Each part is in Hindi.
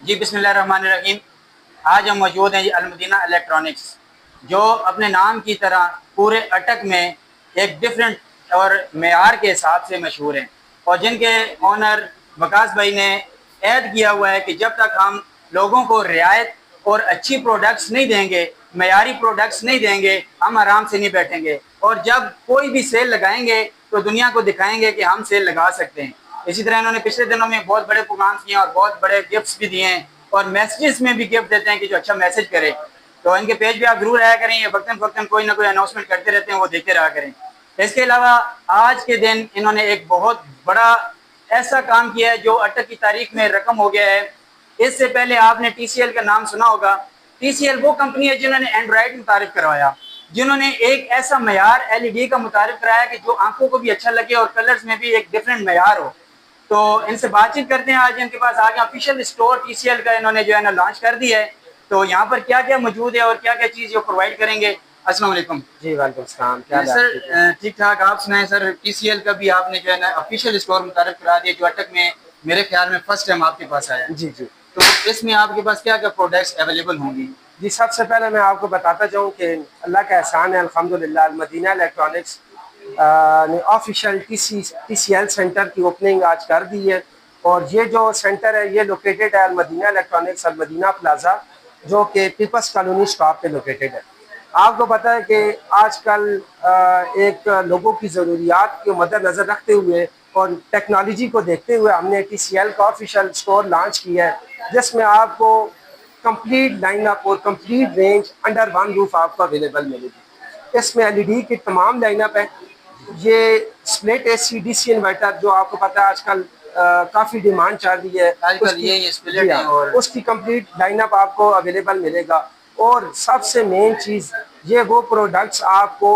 जी बिस्मिल्लाहिर्रहमानिर्रहीम। आज हम मौजूद हैं जी अलमदीना इलेक्ट्रॉनिक्स, जो अपने नाम की तरह पूरे अटक में एक डिफरेंट और मेयार के हिसाब से मशहूर हैं, और जिनके ऑनर वकास भाई ने ऐड किया हुआ है कि जब तक हम लोगों को रियायत और अच्छी प्रोडक्ट्स नहीं देंगे, मेयारी प्रोडक्ट्स नहीं देंगे, हम आराम से नहीं बैठेंगे। और जब कोई भी सेल लगाएंगे तो दुनिया को दिखाएंगे कि हम सेल लगा सकते हैं। इसी तरह इन्होंने पिछले दिनों में बहुत बड़े प्रोग्राम किए और बहुत बड़े गिफ्ट्स भी दिए हैं, और मैसेजेस में भी गिफ्ट देते हैं कि जो अच्छा मैसेज करे। तो इनके पेज पे आप जरूर आया करें, ये वक्तन वक्तन कोई ना कोई अनाउंसमेंट करते रहते हैं, वो देखते रहा करें। इसके अलावा आज के दिन इन्होंने एक बहुत बड़ा ऐसा काम किया है जो अटक की तारीख में रकम हो गया है। इससे पहले आपने TCL का नाम सुना होगा। TCL वो कंपनी है जिन्होंने एंड्रॉयड मुतारिफ करवाया, जिन्होंने एक ऐसा मैार LED का मुतारिफ कराया कि जो आंखों को भी अच्छा लगे और कलर्स में भी एक डिफरेंट मैार हो। तो इनसे बातचीत करते हैं। आज इनके पास आगे ऑफिशियल स्टोर TCL का इन्होंने जो है ना लॉन्च कर दिया है। तो यहाँ पर क्या क्या मौजूद है और क्या क्या चीज़ जो प्रोवाइड करेंगे। अस्सलाम वालेकुम। जी वालेकुम सलाम। क्या सर ठीक ठाक, आप सुनाएं सर। TCL का भी आपने जो है ना ऑफिशियल स्टोर मुतारिफ करा दिया, जो अटक में मेरे ख्याल में फर्स्ट टाइम आपके पास आया। जी जी तो इसमें आपके पास क्या क्या प्रोडक्ट्स अवेलेबल होंगी। जी, सबसे पहले मैं आपको बताता जाऊँ कि अल्लाह का एहसान है अल्हम्दुलिल्लाह, मदीना इलेक्ट्रॉनिक्स ने ऑफिशियल TCL सेंटर की ओपनिंग आज कर दी है। और ये जो सेंटर है ये लोकेटेड है मदीना इलेक्ट्रॉनिक्स मदीना प्लाजा, जो कि पीपल्स कॉलोनी स्टॉप पे लोकेटेड है। आपको पता है कि आजकल एक लोगों की ज़रूरियात के मद्देनज़र रखते हुए और टेक्नोलॉजी को देखते हुए हमने TCL का ऑफिशियल स्टोर लॉन्च किया है, जिसमें आपको कंप्लीट लाइनअप और complete range under one roof आपको अवेलेबल मिलेगी। इसमें LED की तमाम लाइनअप है। ये स्प्लिट AC DC इन्वर्टर, जो आपको पता है आजकल काफ़ी डिमांड चल रही है, आजकल ये स्प्लिट है और उसकी कंप्लीट लाइनअप आपको अवेलेबल मिलेगा। और सबसे मेन चीज़, ये वो प्रोडक्ट्स आपको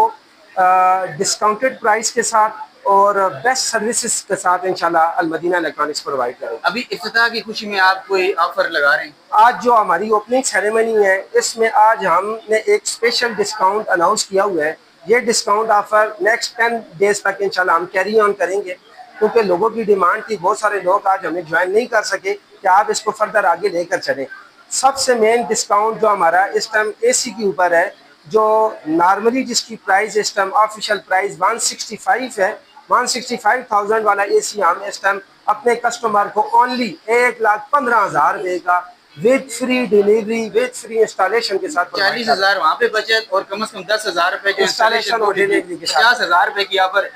डिस्काउंटेड प्राइस के साथ और बेस्ट सर्विसेज के साथ इंशाल्लाह अलमदीना इलेक्ट्रॉनिक्स प्रोवाइड करेंगे। अभी इफ्तिताह की खुशी में आप कोई ऑफर लगा रहे हैं। आज जो हमारी ओपनिंग सेरेमनी है, इसमें आज हमने एक स्पेशल डिस्काउंट अनाउंस किया हुआ है। ये डिस्काउंट ऑफर नेक्स्ट 10 डेज तक इंशाल्लाह हम कैरी ऑन करेंगे, क्योंकि लोगों की डिमांड थी। बहुत सारे लोग आज हमें ज्वाइन नहीं कर सके कि आप इसको फर्दर आगे लेकर चलें। सबसे मेन डिस्काउंट जो हमारा इस टाइम AC के ऊपर है, जो नॉर्मली जिसकी प्राइस इस टाइम ऑफिशियल प्राइस 165 है, 165,000 वाला AC हम इस टाइम अपने कस्टमर को ओनली 1,15,000 का with free delivery with free installation के साथ 40,000 वहाँ पे बचत और कम से कम 10,000 रुपए जो इंस्टॉलेशन और डिलीवरी के साथ 50,000 रुपए की ऑफर।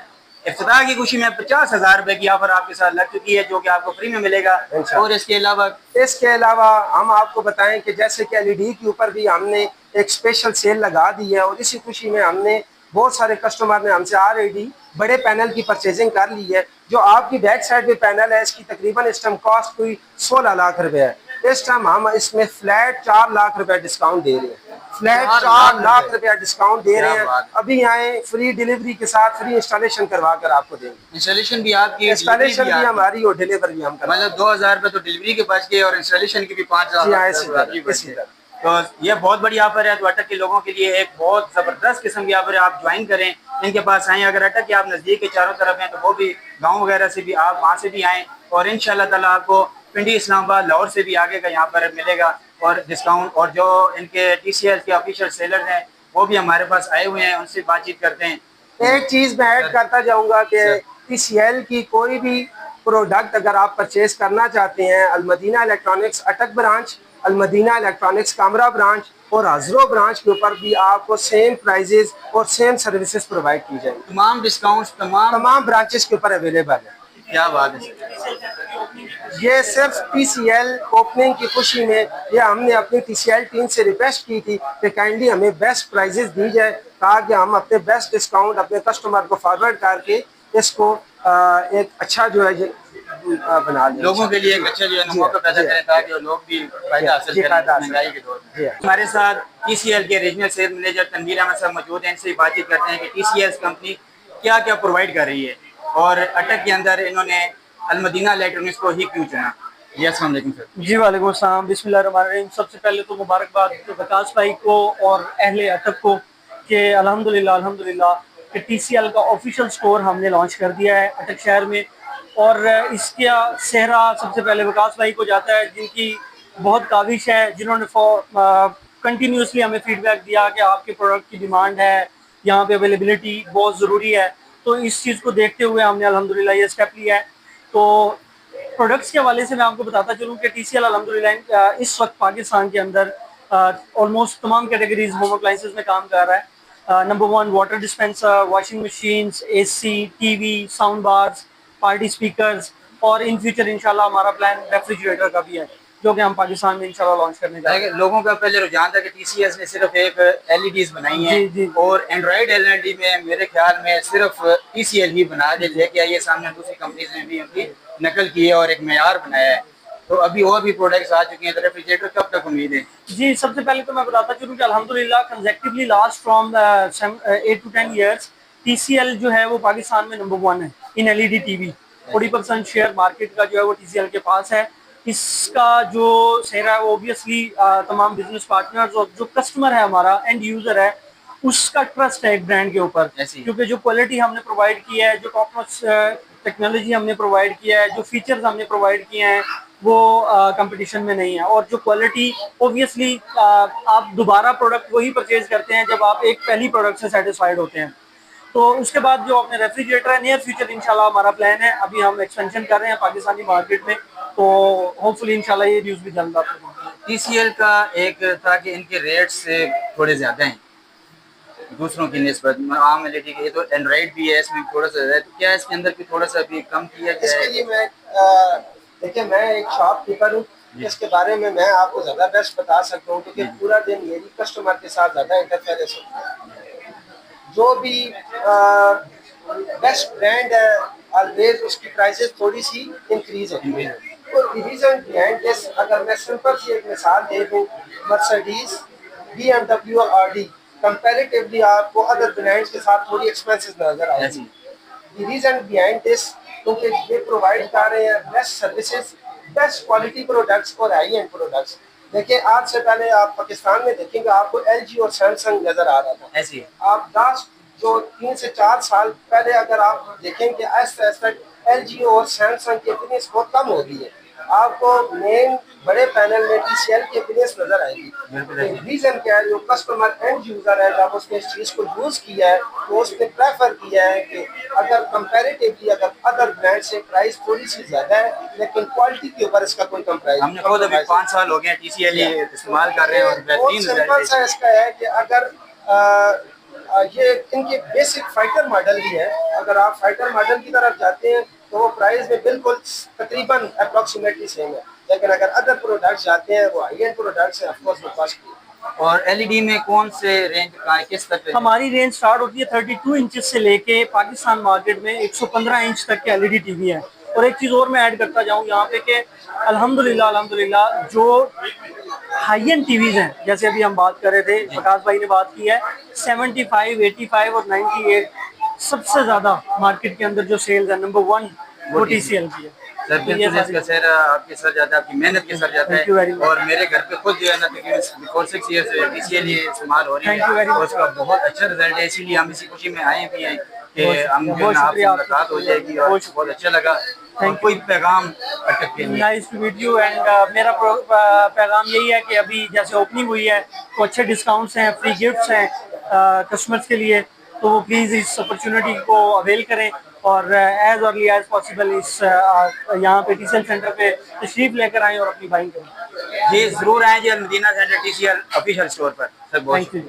इफ्तिताह की खुशी में 50,000 रुपए की ऑफर आपके साथ लग चुकी है, जो कि आपको फ्री में मिलेगा। और इसके अलावा हम आपको बताएं कि जैसे कि LED के ऊपर भी हमने एक स्पेशल सेल लगा दी है, और इसी खुशी में हमने बहुत सारे कस्टमर ने हमसे ऑलरेडी बड़े पैनल की परचेजिंग कर ली है। जो आपकी बैक साइड पे पैनल है, इसकी तकरीबन इस टाइम कॉस्ट हुई 16 लाख रुपए है। इस टाइम हम इसमें फ्लैट 4 लाख रुपए डिस्काउंट दे रहे हैं। फ्लैट 4 लाख रुपया डिस्काउंट दे रहे हैं। अभी आए, फ्री डिलीवरी के साथ फ्री इंस्टॉलेशन करवा कर आपको देंगे। इंस्टॉलेशन भी आपकी, इंस्टॉलेशन भी हमारी और डिलीवरी भी हम करवाएं। मतलब 2,000 रुपए तो डिलीवरी के बच गए और इंस्टॉलेशन की भी 5,000। तो ये बहुत बड़ी ऑफर है। तो अटक के लोगों के लिए एक बहुत ज़बरदस्त किस्म की ऑफर है। आप ज्वाइन करें, इनके पास आएँ। अगर अटक के आप नज़दीक के चारों तरफ हैं तो वो भी गाँव वगैरह से भी आप वहाँ से भी आएँ, और इंशाल्लाह ताला आपको पिंडी, इस्लामाबाद, लाहौर से भी आगे का यहाँ पर मिलेगा और डिस्काउंट। और जो इनके TCL के ऑफिशियल सेलर हैं वो भी हमारे पास आए हुए हैं, उनसे बातचीत करते हैं। एक चीज़ मैं ऐड करता जाऊँगा कि TCL की कोई भी प्रोडक्ट अगर आप परचेज करना चाहते हैं, अलमदीना इलेक्ट्रॉनिक्स अटक branch, Al Madina electronics Kamra branch और हज़रो ब्रांच के ऊपर भी आपको सेम प्राइजेस और सेम सर्विसेज प्रोवाइड की जाएंगी। तमाम डिस्काउंट्स तमाम ब्रांचेस के ऊपर अवेलेबल है। क्या बात है। ये सिर्फ TCL ओपनिंग की खुशी में ये हमने अपनी TCL टीम से रिक्वेस्ट की थी कि काइंडली हमें बेस्ट प्राइजेस दी जाए, ताकि हम अपने बेस्ट डिस्काउंट अपने कस्टमर को फॉरवर्ड करके इसको एक अच्छा जो है बना दें, लोगों के लिए एक अच्छा जो है मौका पैदा करें, ताकि लोग भी फायदा हासिल करें महंगाई के दौर में। हमारे साथ TCL के regional sales manager Tanvir Ahmed साहब मौजूद हैं। इनसे बातचीत करते हैं कि TCL कंपनी क्या क्या प्रोवाइड कर रही है और अटक के अंदर इन्होंने अलमदीना इलेक्ट्रॉनिक्स को ही क्यों चुना। जी अस्सलाम वालेकुम सर। जी वालेकुम अस्सलाम, बिस्मिल्लाहिर्रहमानिर्रहीम। सबसे पहले तो मुबारकबाद वकास भाई को और अहले अटक को कि अल्हम्दुलिल्लाह कि TCL का ऑफिशियल स्टोर हमने लॉन्च कर दिया है अटक शहर में। और इसका सेहरा सबसे पहले वकास भाई को जाता है, जिनकी बहुत काबिश है, जिन्होंने कंटिन्यूसली हमें फीडबैक दिया कि आपके प्रोडक्ट की डिमांड है, यहाँ पे अवेलेबिलिटी बहुत ज़रूरी है। तो इस चीज़ को देखते हुए हमने अल्हम्दुलिल्लाह ये स्टेप लिया है। तो प्रोडक्ट्स के हवाले से मैं आपको बताता चलूँ कि TCL अल्हम्दुलिल्लाह इस वक्त पाकिस्तान के अंदर ऑलमोस्ट तमाम कैटेगरीज होम अप्लाइंसेस में काम कर रहा है। Number 1 water dispenser, washing machines, AC, TV, sound bars, party speakers, और इन फ्यूचर इंशाल्लाह हमारा प्लान रेफ्रिजरेटर का भी है, जो कि हम पाकिस्तान में इंशाल्लाह लॉन्च करने जा रहे हैं। लोगों का पहले रुझान था कि TCS ने सिर्फ एक LEDs बनाई हैं, जी, जी। और एंड्रॉइड LED में मेरे ख्याल में सिर्फ TCL ही बना के लेके आई है। सामने दूसरी कंपनीज ने भी उनकी नकल की है और एक मेयार बनाया है। तो अभी और भी प्रोडक्ट्स आ चुके हैं, तो रेफ्रिजरेटर कब तक उम्मीद है? जी, सबसे पहले तो मैं बताता चलूँ कि अल्हम्दुलिल्लाह consecutively last from 8 to 10 years TCL जो है वो पाकिस्तान में नंबर 1 है इन LED TV। 40% शेयर मार्केट का जो है वो TCL के पास है। इसका जो सेहरा है वो ऑब्वियसली तमाम बिजनेस पार्टनर्स और जो कस्टमर है हमारा एंड यूजर है उसका ट्रस्ट है एक ब्रांड के ऊपर, क्योंकि जो क्वालिटी हमने प्रोवाइड की है, जो टॉप नॉच टेक्नोलॉजी हमने प्रोवाइड किया है, जो फीचर्स हमने प्रोवाइड किए हैं वो कंपटीशन में नहीं है। और जो क्वालिटी ऑब्वियसली आप दोबारा प्रोडक्ट वही परचेज करते हैं जब आप एक पहली प्रोडक्ट से सेटिस्फाइड होते हैं। तो उसके बाद जो अपने रेफ्रिजरेटर है, नियर फ्यूचर इंशाल्लाह हमारा प्लान है, अभी हम एक्सपेंशन कर रहे हैं पाकिस्तानी मार्केट में, तो होपफुली इंशाल्लाह ये न्यूज़ भी जल्द आपको। TCL का एक था कि इनके रेट्स थोड़े ज़्यादा हैं दूसरों की निस्बत में। आम LED के, ये तो एंड्रॉइड भी है, इसमें थोड़ा सा है, तो क्या इसके अंदर भी थोड़ा सा भी कम किया गया इसके है? लिए मैं देखिए, मैं एक शॉपकीपर हूँ, इसके बारे में मैं आपको ज़्यादा बेस्ट बता सकता हूँ, क्योंकि पूरा दिन मेरी कस्टमर के साथ ज़्यादा इंटरफेरेंस होता है। जो भी बेस्ट ब्रांड है ऑलवेज उसकी प्राइसेस थोड़ी सी इंक्रीज होती है। तो रीजन बिहाइंड दिस, अगर मैं सिंपल सी एक मिसाल दे दूँ, मर्सिडीज, BMW और Audi कंपैरेटिवली आपको अदर ब्रांड्स के साथ थोड़ी एक्सपेंसिव नजर आएगी। The reason behind this, क्योंकि ये प्रोवाइड कर रहे हैं best services, best quality products और हाई एंड प्रोडक्ट्स। देखिए, आज से पहले आप पाकिस्तान में देखेंगे आपको LG और सैमसंग नजर आ रहा था। ऐसी आप लास्ट जो 3 से 4 साल पहले अगर आप देखेंगे, ऐसा ऐसा LG और सैमसंग की बिजनेस बहुत कम हो गई है। आपको मेन बड़े पैनल में TCL की बिजनेस नजर आएगी। रीजन क्या है, जो कस्टमर एंड यूजर है, जब उसने इस चीज को यूज किया है तो उसने प्रेफर किया है कि अगर कंपैरेटिवली अगर अदर ब्रांड से प्राइस थोड़ी सी ज्यादा है, लेकिन क्वालिटी के ऊपर इसका कोई कंप्राइज। हमने खुद अभी 5 साल हो गए TCL ही इस्तेमाल कर रहे हैं और बेहतरीन सिंपल सा इसका है कि अगर ये इनके बेसिक फाइटर मॉडल भी है, अगर आप फाइटर मॉडल की तरफ जाते हैं तो वो प्राइस में बिल्कुल तकरीबन अप्रॉक्सीमेटली सेम है, लेकिन अगर अदर प्रोडक्ट्स जाते हैं वो हाई एंड प्रोडक्ट्स हैं, ऑफ कोर्स वो कॉस्टली है। और LED में कौन से रेंज का किस तक है? हमारी रेंज स्टार्ट होती है 32 इंचेस से लेके पाकिस्तान मार्केट में 115 इंच तक के LED TV है। और एक चीज़ और मैं ऐड करता जाऊँ यहाँ पे कि अल्हम्दुलिल्लाह जो हाई एंड टीवीज हैं, जैसे अभी हम बात कर रहे थे, प्रकाश भाई ने बात की है, 75, 85 और 98 सबसे ज्यादा मार्केट के अंदर जो सेल्स है नंबर 1 वो TCL की है। सर बिल्कुल, इसका सर आपके सर जाता है, आपकी मेहनत के सर जाता है। और मेरे घर पे खुद जो है ना तकरीबन 4-6 ईयर से TCL ये इस्तेमाल हो रही है और उसका बहुत अच्छा रिजल्ट है, इसीलिए हम इसी खुशी में आए भी हैं कि हम जो है आपसे मुलाकात हो जाएगी और बहुत अच्छा लगा। कोई पैगाम अटक के लिए? Nice to meet you and मेरा पैगाम यही है कि अभी जैसे ओपनिंग हुई है तो अच्छे डिस्काउंट्स हैं, फ्री गिफ्ट्स हैं कस्टमर्स के लिए, तो वो प्लीज़ इस अपॉर्चुनिटी को अवेल करें और एज अर्ली एज पॉसिबल इस यहाँ पे TCL सेंटर पे तशरीफ लेकर आएँ और अपनी बाइंग करें। जी ज़रूर आएँ जी, Al Madina center TCL official store पर। सर बहुत थैंक यू।